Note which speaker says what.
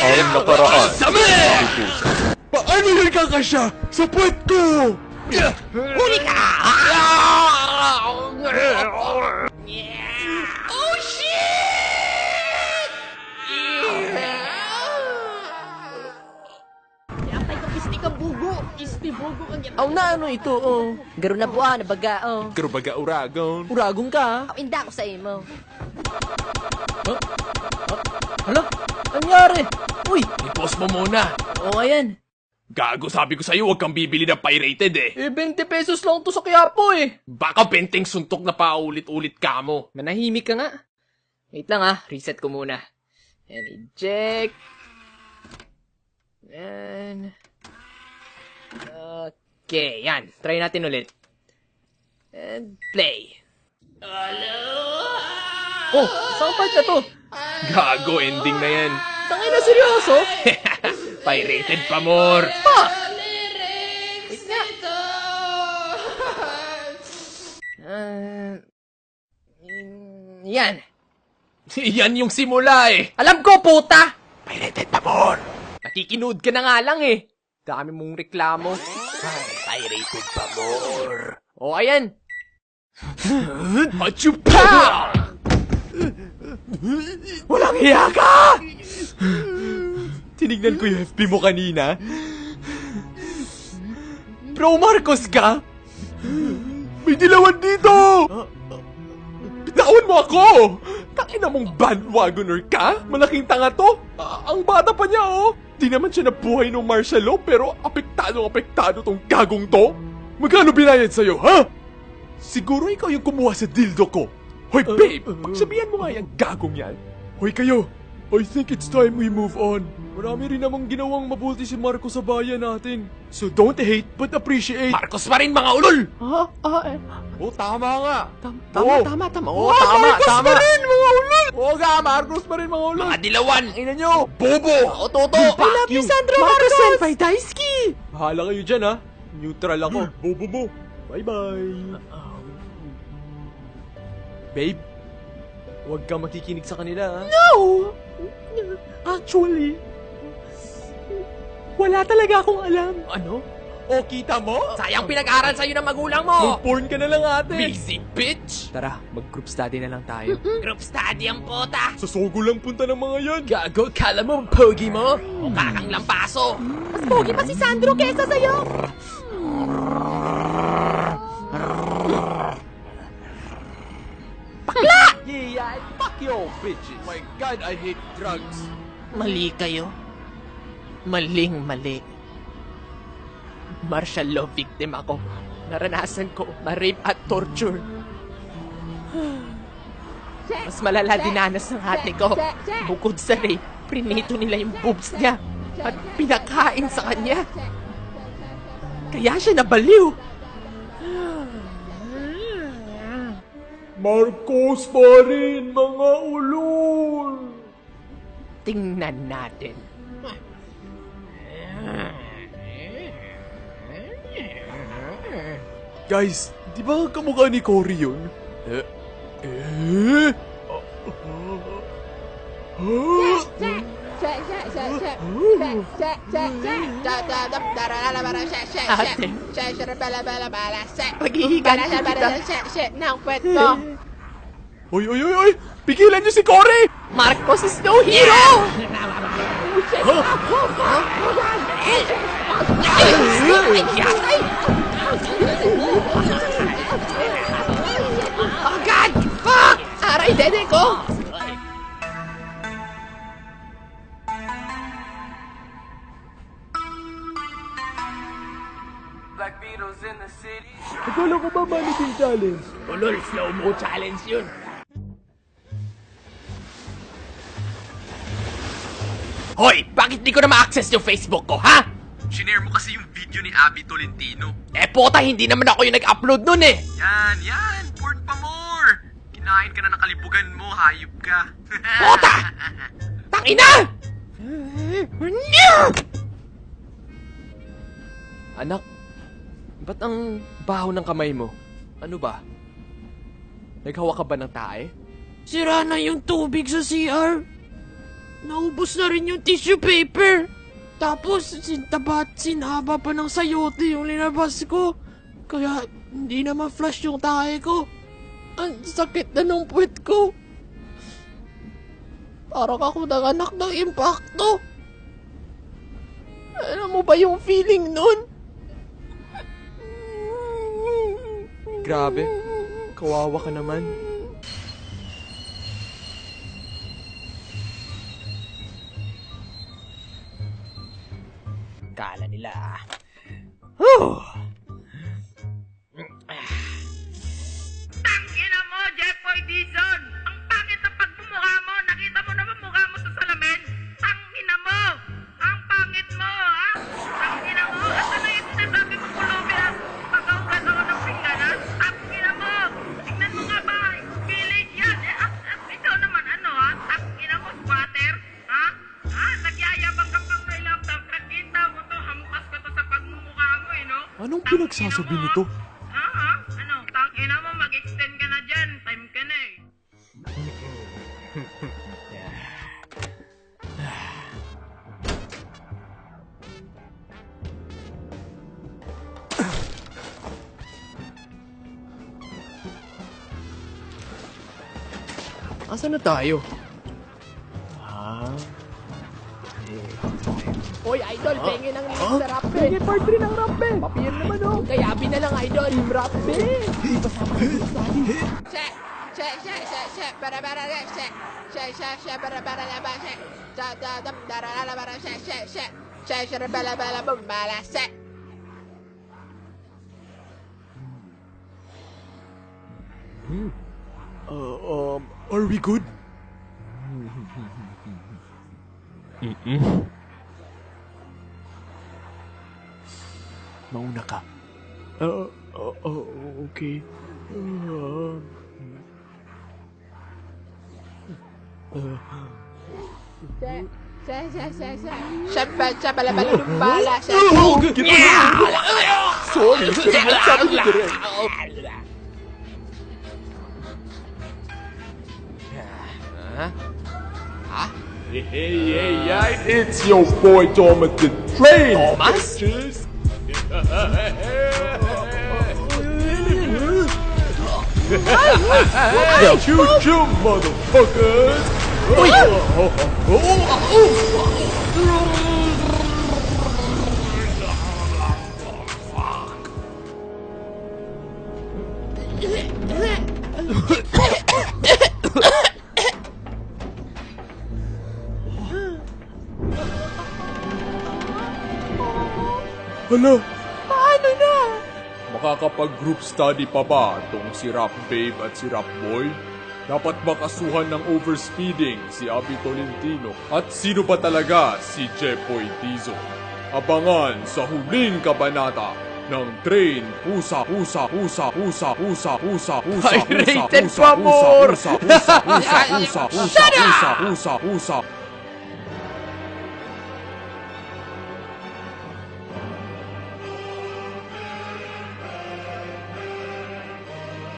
Speaker 1: ang nakaraan.
Speaker 2: Paano yan kakasya sa puwet ko?
Speaker 3: Huli ka! Oh, shit! Yapay ka pisti ka bugo. Pisti bugo kang yapay.
Speaker 4: Aw na ano ito, oh. Garo na buwan, na baga, oh.
Speaker 2: Pero baga uragon.
Speaker 4: Uragong ka,
Speaker 3: Aw, inda ko sa imo.
Speaker 4: Hala, anyari? Uy,
Speaker 1: I-post mo muna.
Speaker 4: oo nga yan.
Speaker 1: Gago, sabi ko sa'yo, huwag kang bibili ng pirated eh.
Speaker 4: 20 pesos lang to sa Quiapo eh.
Speaker 1: Baka benteng suntok na paulit-ulit ka mo.
Speaker 4: Manahimik ka nga. Wait lang ah, reset ko muna. And eject. And... Okay, yan. Try natin ulit. And play. Oh, saan part na to?
Speaker 1: Gago, ending na yan.
Speaker 4: Tangay na seryoso?
Speaker 1: Pirated pa, more.
Speaker 4: Wait nga. Yan.
Speaker 1: Yan yung simula eh.
Speaker 4: Alam ko, puta!
Speaker 1: Pirated pa, more.
Speaker 4: Nakikinood ka na nga lang eh. Dami mong reklamo.
Speaker 1: Pirated pa, more.
Speaker 4: O, ayan.
Speaker 1: Hachupa!
Speaker 4: Walang hiya ka! Tinignan ko yung FB mo kanina. Pro Marcos ka?
Speaker 2: May dilawan dito! Bitawan mo ako! Takina mong bandwagoner ka? Malaking tanga to? Ang bata pa niya, oh! Di naman siya nabuhay ng martial law, pero apektado tong gagong to? Magkano binayad sa'yo, ha? Siguro ikaw yung kumuha sa dildo ko. Hoy, babe! Pagsabihan mo nga yung gagong yan. Hoy, kayo! I think it's time we move on. Marami rin namang ginawang mabuti si Marco sa bayan natin. So don't hate, but appreciate.
Speaker 1: Marcos pa rin, mga ulol!
Speaker 2: Oh, tama nga.
Speaker 4: Tama.
Speaker 2: Oh, Marcos pa rin, mga ulol! Oo nga, Marcos pa rin, mga ulol.
Speaker 1: Mga dilawan!
Speaker 2: Ina nyo!
Speaker 1: Bobo!
Speaker 4: O, Toto! I love you, Sandro Marcos! Senpai Daisuke!
Speaker 2: Bahala kayo dyan, ha? Neutral ako. Bobo mo. Bye-bye. Babe, huwag kang makikinig sa kanila, ha?
Speaker 4: No! Actually, wala talaga akong alam.
Speaker 2: Ano? O, kita mo?
Speaker 4: Sayang pinag-aral sa'yo ng magulang mo!
Speaker 2: Mag-porn ka na lang, ate.
Speaker 1: Busy bitch!
Speaker 4: Tara, mag-group study na lang tayo.
Speaker 3: Group study ang puta.
Speaker 2: Sa Sogo lang punta ng mga yan.
Speaker 4: Gago, kala mo, pogi mo?
Speaker 3: Mukha kang lampaso.
Speaker 4: Mas pogi pa si Sandro kesa sa'yo!
Speaker 2: Yeah, fuck you, bitches. My God, I hate drugs.
Speaker 3: Mali kayo.
Speaker 4: Maling-mali. Martial law victim ako. Naranasan ko ma-rape at torture. Mas malala dinanas ng ate ko. Bukod sa rape, prinito nila yung boobs niya at pinakain sa kanya. Kaya siya nabaliw.
Speaker 2: Marcos pa rin, mga ulol.
Speaker 4: Tingnan natin.
Speaker 2: Guys, di ba kamukha ni Cory yun?
Speaker 4: Paghihigan kita.
Speaker 2: Oy! Pigilan niyo si Cory!
Speaker 4: Marcos is no hero! Oh God! Fuck! Aray, dede ko!
Speaker 2: Akala ko ba mannequin challenge?
Speaker 1: Ulol, slow-mo challenge yun. Hoy! Bakit di ko na ma-access yung Facebook ko, ha?
Speaker 5: Shinare mo kasi yung video ni Abby Tolentino.
Speaker 1: Eh, pota, hindi naman ako yung nag-upload nun eh.
Speaker 5: Yan, porn pa more. Kinain ka na ng kalibugan mo, hayop ka.
Speaker 1: Pota! Tangina!
Speaker 4: Anak, ba't ang baho ng kamay mo? Ano ba? Naghawa ka ba ng tae?
Speaker 3: Sira na yung tubig sa CR.
Speaker 4: naubos na rin yung tissue paper. Tapos, sintabat, sinhaba pa ng sayote yung linabas ko. Kaya, hindi na ma-flush yung tae ko. Ang sakit na ng puwet ko. Parang ako nanganak ng impacto. Alam mo ba yung feeling nun?
Speaker 2: Grabe, kawawa ka naman.
Speaker 1: Kala nila.
Speaker 6: Tangina mo, Jeffoy Dizon! Ang pangit ng pagmumukha mo! Nakita mo na ba mukha mo sa salamin? Tangina mo! Ang pangit mo, ha? Tangina mo! Asa na yung sinasabi mo pulubi na pagkahugas ako ng pingganan? Tangina mo! Tingnan mo nga ba? Village yan! Ikaw naman ano, ha? Tangina mo, squatter? Ha? Ha? Nagyayabang ka pang may laptop. Nakita mo to, hampas ko to sa pagmumukha mo, eh, no?
Speaker 2: Anong pinagsasabi nito?
Speaker 6: Ha? Ha? Ano? Tangina mo, mag-extend ka na dyan. Time ka na, eh.
Speaker 4: Asan na tayo? Hoy, idol, pengin ang link sa rap, eh. Pengin part 3 ng rap, eh. Papir naman, oh. Kayabi na lang, idol. Team rap, eh.
Speaker 3: Check, check, check, check, check, para, check, check, check, check, para, check, check, check, check, check, check, check, bala, check.
Speaker 2: Are we good? Mauna ka. Okay.
Speaker 3: Check, check, check, check, check. Check, bala, check.
Speaker 2: Oh, sorry, sabi ko direct. Hey, it's your boy Thomas the Train.
Speaker 1: Thomas?
Speaker 2: Bitches. Choo-choo, motherfuckers. Hala,
Speaker 4: Paano na?
Speaker 2: makakapag-group study pa ba itong si Rap Babe at si Rap Boy? Dapat makasuhan ng overspeeding si Abby Tolentino? At sino ba talaga si Jeffoy Dizon? Abangan sa huling kabanata ng Train Pusa Pusa Pusa Pusa Pusa Pusa Pusa
Speaker 1: Pirated pa more!
Speaker 2: Pusa Pusa Pusa Pusa Pusa Pusa Pusa Pusa